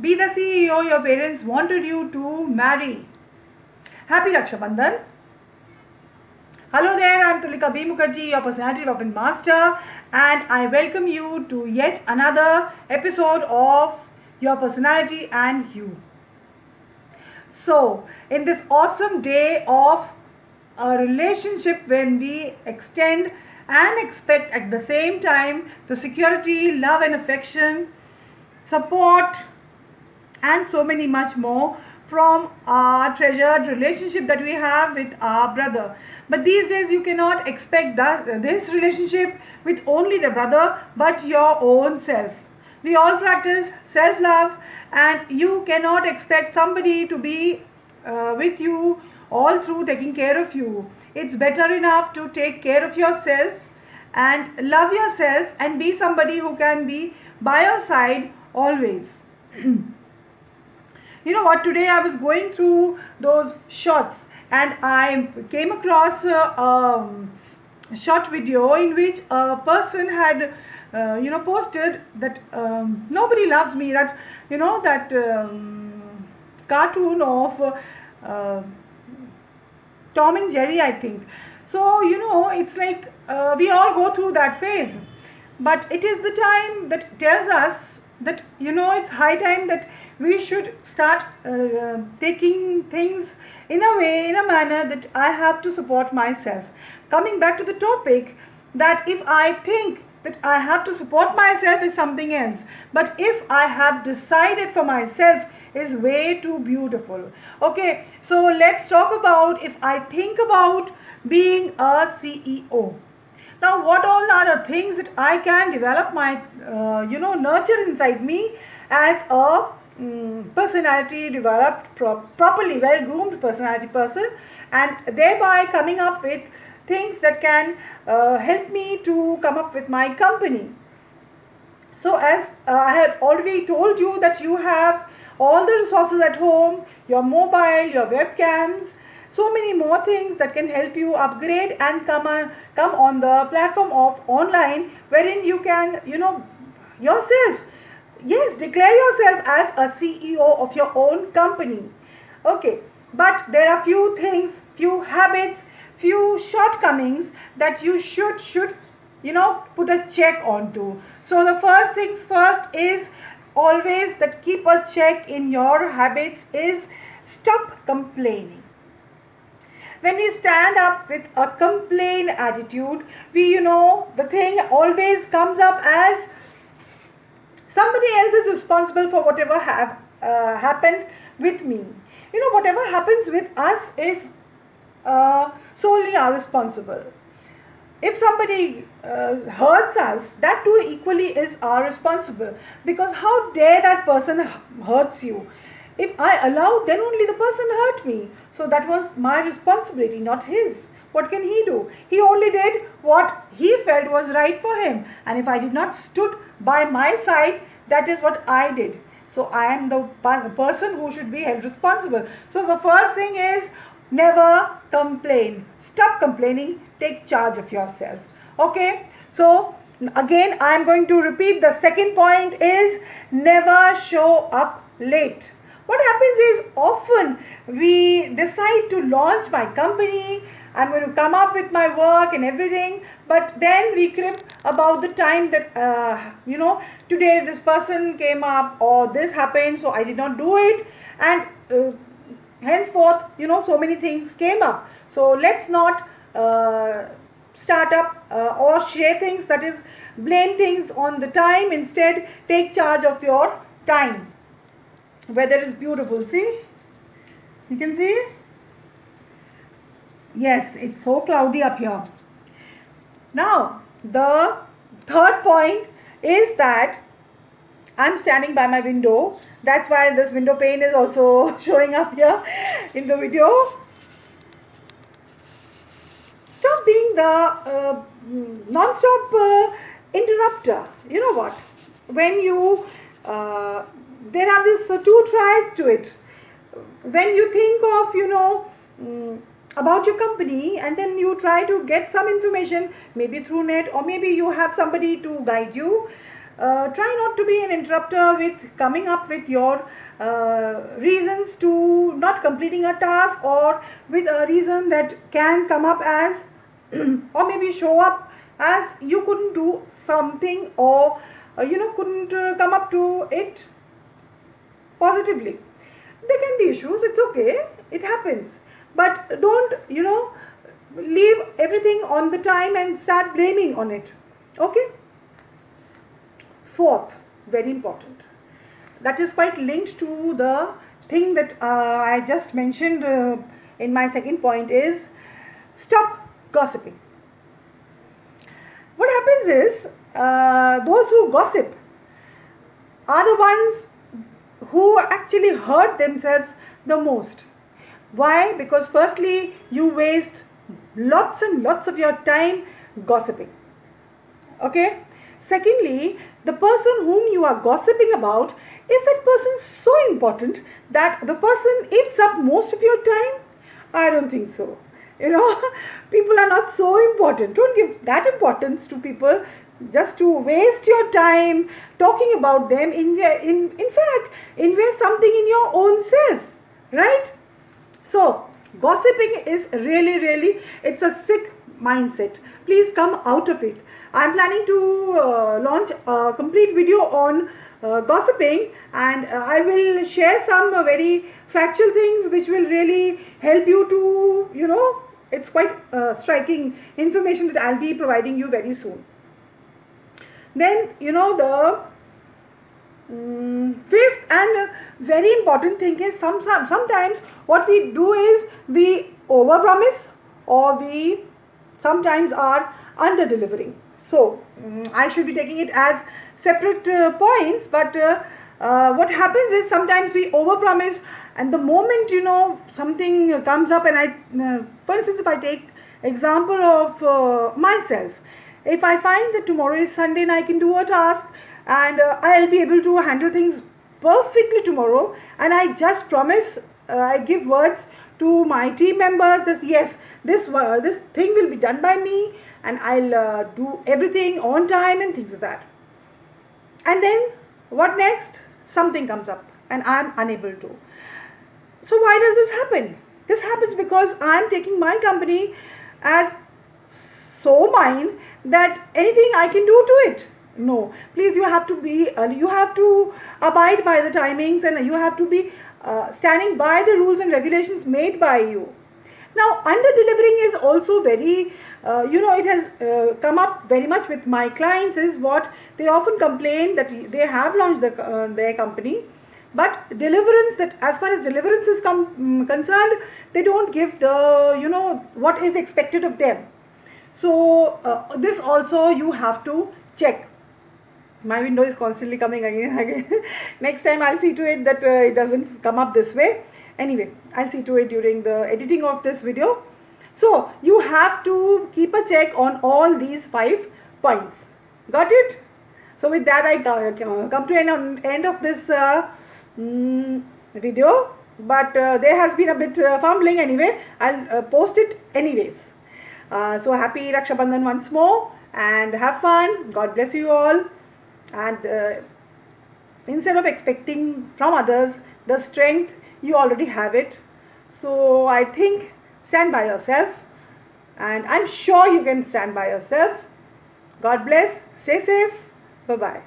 Be the CEO your parents wanted you to marry. Happy Raksha Bandhan. Hello there, I'm Tulika B. Mukherjee, your personality development master, and I welcome you to yet another episode of Your Personality and You. So, in this awesome day of a relationship when we extend and expect at the same time the security, love, and affection, support, and so many much more from our treasured relationship that we have with our brother. But these days you cannot expect this relationship with only the brother but your own self. We all practice self love, and you cannot expect somebody to be with you all through taking care of you. It's better enough to take care of yourself and love yourself and be somebody who can be by your side always. You know what, today I was going through those shots and I came across a short video in which a person had posted that nobody loves me, that that cartoon of Tom and Jerry, I think. So it's like we all go through that phase, but it is the time that tells us that it's high time that we should start taking things in a way, in a manner that I have to support myself. Coming back to the topic, that if I think that I have to support myself is something else, but if I have decided for myself is way too beautiful. Okay, so let's talk about if I think about being a CEO. Now, what all are the things that I can develop my, nurture inside me as a personality developed, properly well groomed personality person, and thereby coming up with things that can help me to come up with my company. So as I had already told you that you have all the resources at home, your mobile, your webcams, so many more things that can help you upgrade and come on the platform of online, wherein you can yourself, yes, declare yourself as a CEO of your own company. Okay, but there are few things, few habits, few shortcomings that you should put a check onto. So the first things first is always that keep a check in your habits is stop complaining. When we stand up with a complain attitude, we the thing always comes up as somebody else is responsible for whatever have happened with me. Whatever happens with us is solely our responsible. If somebody hurts us, that too equally is our responsible, because how dare that person hurts you? If I allowed, then only the person hurt me. So that was my responsibility, not his. What can he do? He only did what he felt was right for him, and if I did not stood by my side, that is what I did. So I am the person who should be held responsible. So the first thing is never complain. Stop complaining. Take charge of yourself. Okay. So again, I am going to repeat. The second point is never show up late. What happens is often we decide to launch my company, I'm going to come up with my work and everything, but then we crib about the time that today this person came up or this happened, so I did not do it, and henceforth so many things came up. So let's not start up or share things, that is blame things on the time. Instead, take charge of your time. Weather is beautiful, see, you can see, yes, it's so cloudy up here. Now the third point is that I'm standing by my window, that's why this window pane is also showing up here in the video. Stop being the non-stop interrupter. You know what, when you there are these two sides to it. When you think of about your company, and then you try to get some information, maybe through net, or maybe you have somebody to guide you, try not to be an interrupter with coming up with your reasons to not completing a task, or with a reason that can come up as or maybe show up as you couldn't do something, or couldn't come up to it positively. There can be issues, it's okay, it happens, but don't leave everything on the time and start blaming on it. Okay. Fourth, very important, that is quite linked to the thing that I just mentioned in my second point, is stop gossiping. What happens is, those who gossip are the ones who actually hurt themselves the most. Why? Because firstly, you waste lots and lots of your time gossiping. Okay. Secondly, the person whom you are gossiping about, is that person so important that the person eats up most of your time? I don't think so. People are not so important. Don't give that importance to people just to waste your time talking about them. In fact, invest something in your own self, right? So gossiping is really, it's a sick mindset. Please come out of it. I'm planning to launch a complete video on gossiping, and I will share some very factual things which will really help you to, it's quite striking information that I'll be providing you very soon. Then, the fifth and very important thing is, sometimes what we do is we overpromise, or we sometimes are under delivering. So I should be taking it as separate points, but what happens is, sometimes we overpromise, and the moment something comes up, and I for instance, if I take example of myself, if I find that tomorrow is Sunday and I can do a task, and I'll be able to handle things perfectly tomorrow, and I just promise, I give words to my team members that yes, this thing will be done by me, and I'll do everything on time and things like that. And then what next? Something comes up and I'm unable to. So why does this happen? This happens because I'm taking my company as so mine that anything I can do to it. No, please, you have to be, you have to abide by the timings, and you have to be standing by the rules and regulations made by you. Now, under delivering is also very, it has come up very much with my clients, is what they often complain, that they have launched their company, but deliverance, that as far as deliverance is concerned, they don't give the, what is expected of them. So, this also you have to check. My window is constantly coming again and again. Next time I'll see to it that it doesn't come up this way. Anyway, I'll see to it during the editing of this video. So, you have to keep a check on all these 5 points. Got it? So, with that I come to an end of this video. But there has been a bit fumbling anyway. I'll post it anyways. So, happy Raksha Bandhan once more, and have fun. God bless you all. And instead of expecting from others the strength, you already have it. So I think stand by yourself, and I'm sure you can stand by yourself. God bless. Stay safe. Bye bye.